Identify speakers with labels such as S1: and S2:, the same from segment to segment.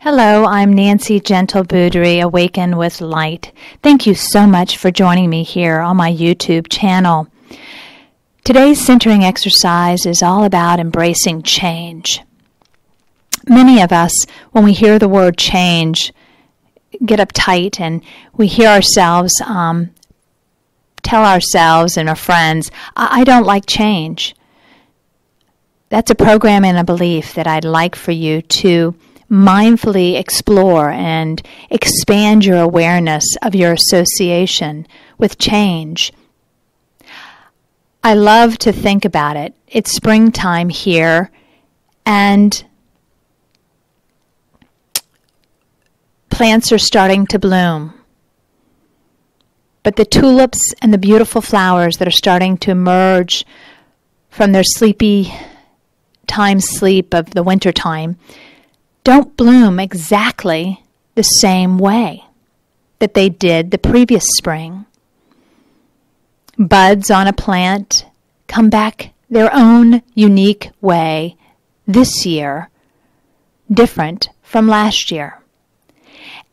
S1: Hello, I'm Nancy Gentle Boudry, Awaken with Light. Thank you so much for joining me here on my YouTube channel. Today's centering exercise is all about embracing change. Many of us, when we hear the word change, get uptight and we hear ourselves tell ourselves and our friends, I don't like change. That's a program and a belief that I'd like for you to mindfully explore and expand your awareness of your association with change. I love to think about it. It's springtime here, and plants are starting to bloom. But the tulips and the beautiful flowers that are starting to emerge from their sleep of the winter time don't bloom exactly the same way that they did the previous spring. Buds on a plant come back their own unique way this year, different from last year.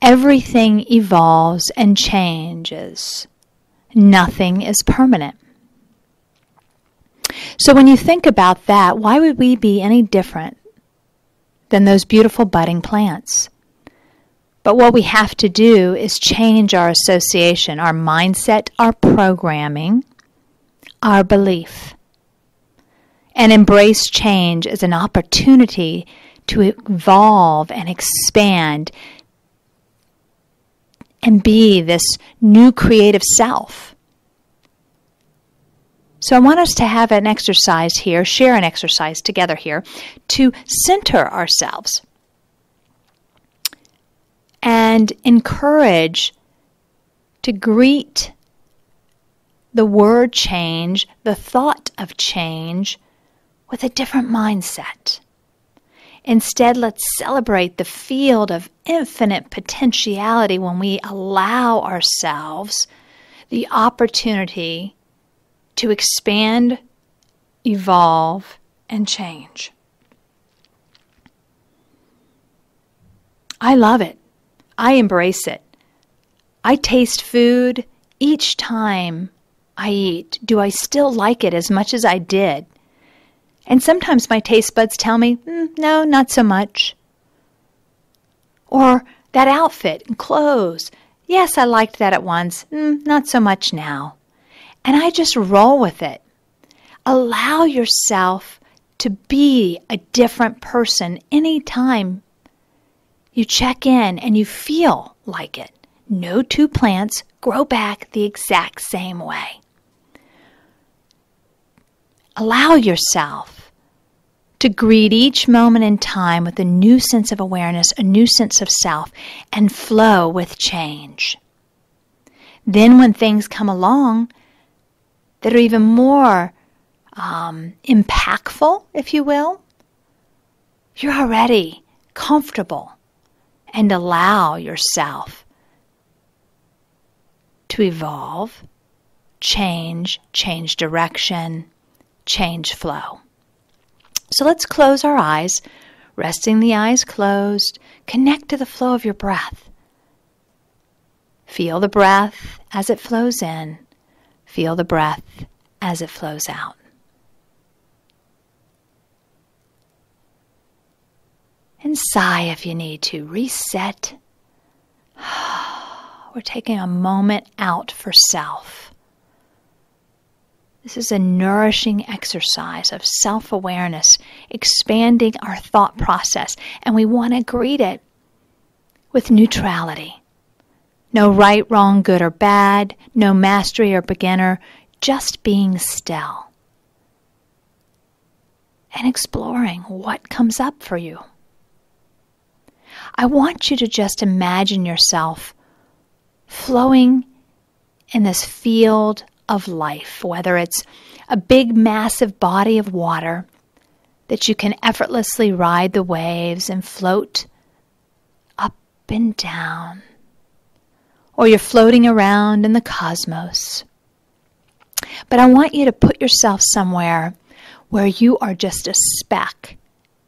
S1: Everything evolves and changes. Nothing is permanent. So when you think about that, why would we be any different than those beautiful budding plants? But what we have to do is change our association, our mindset, our programming, our belief, and embrace change as an opportunity to evolve and expand and be this new creative self. So I want us to have an exercise here, share an exercise together here, to center ourselves and encourage to greet the word change, the thought of change, with a different mindset. Instead, let's celebrate the field of infinite potentiality when we allow ourselves the opportunity to expand, evolve, and change. I love it. I embrace it. I taste food each time I eat. Do I still like it as much as I did? And sometimes my taste buds tell me, no, not so much. Or that outfit and clothes. Yes, I liked that at once. Not so much now. And I just roll with it. Allow yourself to be a different person anytime you check in and you feel like it. No two plants grow back the exact same way. Allow yourself to greet each moment in time with a new sense of awareness, a new sense of self, and flow with change. Then when things come along that are even more impactful, if you will, you're already comfortable and allow yourself to evolve, change direction, change flow. So let's close our eyes, resting the eyes closed. Connect to the flow of your breath. Feel the breath as it flows in. Feel the breath as it flows out. And sigh if you need to. Reset. We're taking a moment out for self. This is a nourishing exercise of self-awareness, expanding our thought process, and we want to greet it with neutrality. No right, wrong, good or bad, no mastery or beginner, just being still and exploring what comes up for you. I want you to just imagine yourself flowing in this field of life, whether it's a big, massive body of water that you can effortlessly ride the waves and float up and down, or you're floating around in the cosmos. But I want you to put yourself somewhere where you are just a speck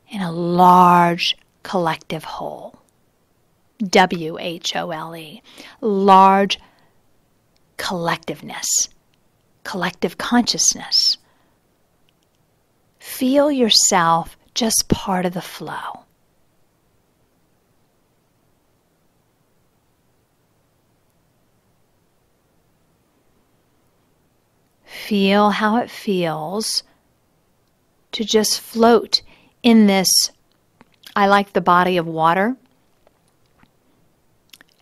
S1: in a large collective whole. WHOLE. Large collectiveness, collective consciousness. Feel yourself just part of the flow. Feel how it feels to just float in this, I like the body of water,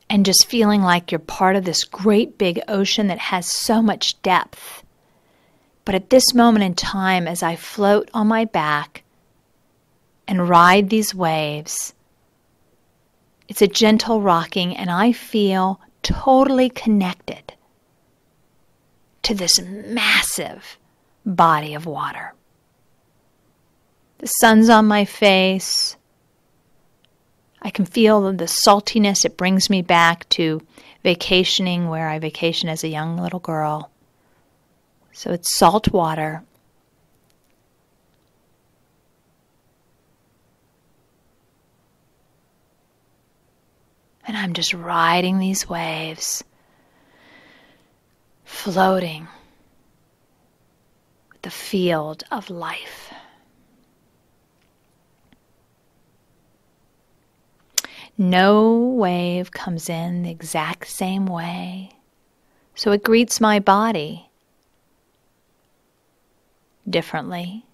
S1: and just feeling like you're part of this great big ocean that has so much depth. But at this moment in time, as I float on my back and ride these waves, it's a gentle rocking, and I feel totally connected to this massive body of water. The sun's on my face. I can feel the saltiness. It brings me back to vacationing, where I vacationed as a young little girl. So it's salt water. And I'm just riding these waves, floating with the field of life. No wave comes in the exact same way, so it greets my body differently.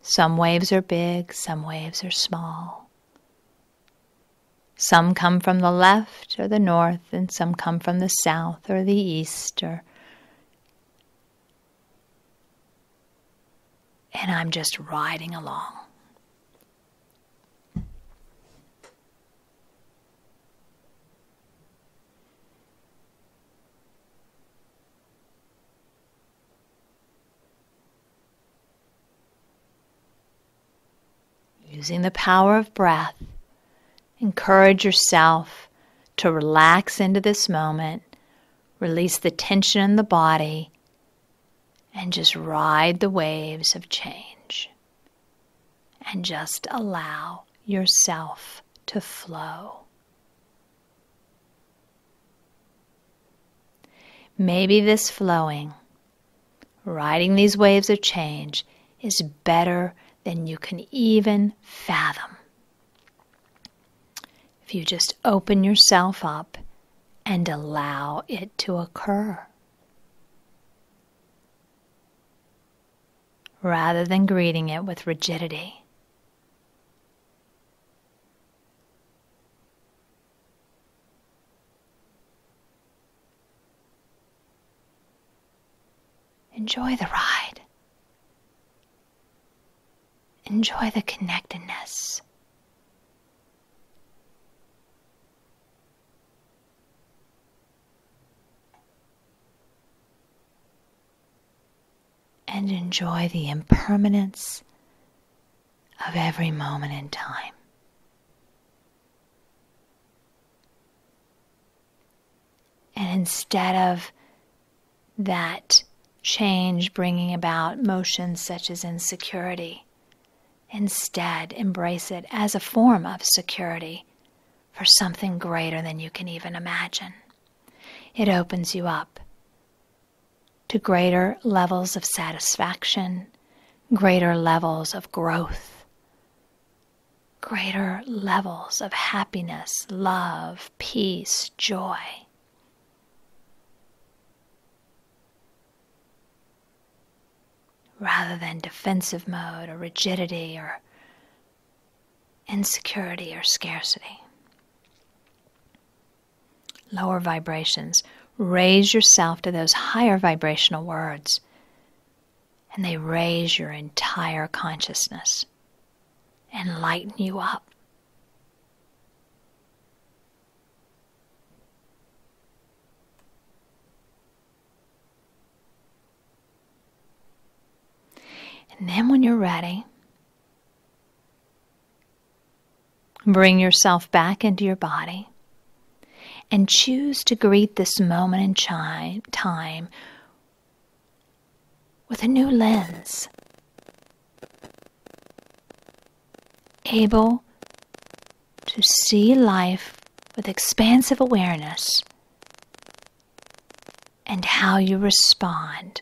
S1: Some waves are big, some waves are small. Some come from the left or the north, and some come from the south or the east. And I'm just riding along. Using the power of breath, encourage yourself to relax into this moment, release the tension in the body, and just ride the waves of change. And just allow yourself to flow. Maybe this flowing, riding these waves of change, is better than you can even fathom. If you just open yourself up and allow it to occur, rather than greeting it with rigidity. Enjoy the ride. Enjoy the connectedness. And enjoy the impermanence of every moment in time. And instead of that change bringing about motions such as insecurity, instead embrace it as a form of security for something greater than you can even imagine. It opens you up to greater levels of satisfaction, greater levels of growth, greater levels of happiness, love, peace, joy. Rather than defensive mode or rigidity or insecurity or scarcity. Lower vibrations. Raise yourself to those higher vibrational words, and they raise your entire consciousness and lighten you up. And then when you're ready, bring yourself back into your body and choose to greet this moment in time with a new lens. Able to see life with expansive awareness and how you respond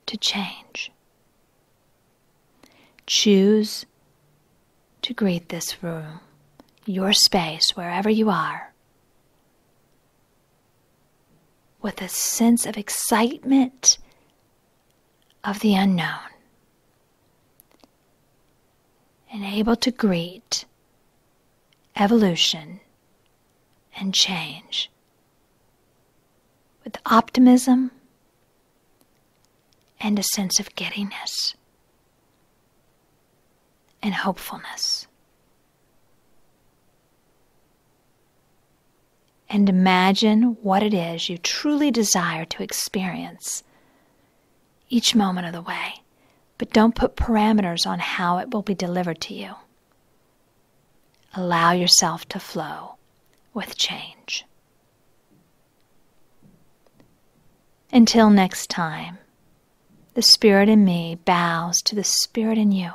S1: to change. Choose to greet this room, your space, wherever you are, with a sense of excitement of the unknown, and able to greet evolution and change with optimism and a sense of giddiness and hopefulness. And imagine what it is you truly desire to experience each moment of the way, but don't put parameters on how it will be delivered to you. Allow yourself to flow with change. Until next time, the Spirit in me bows to the Spirit in you.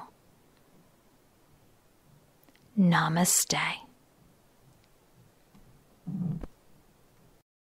S1: Namaste.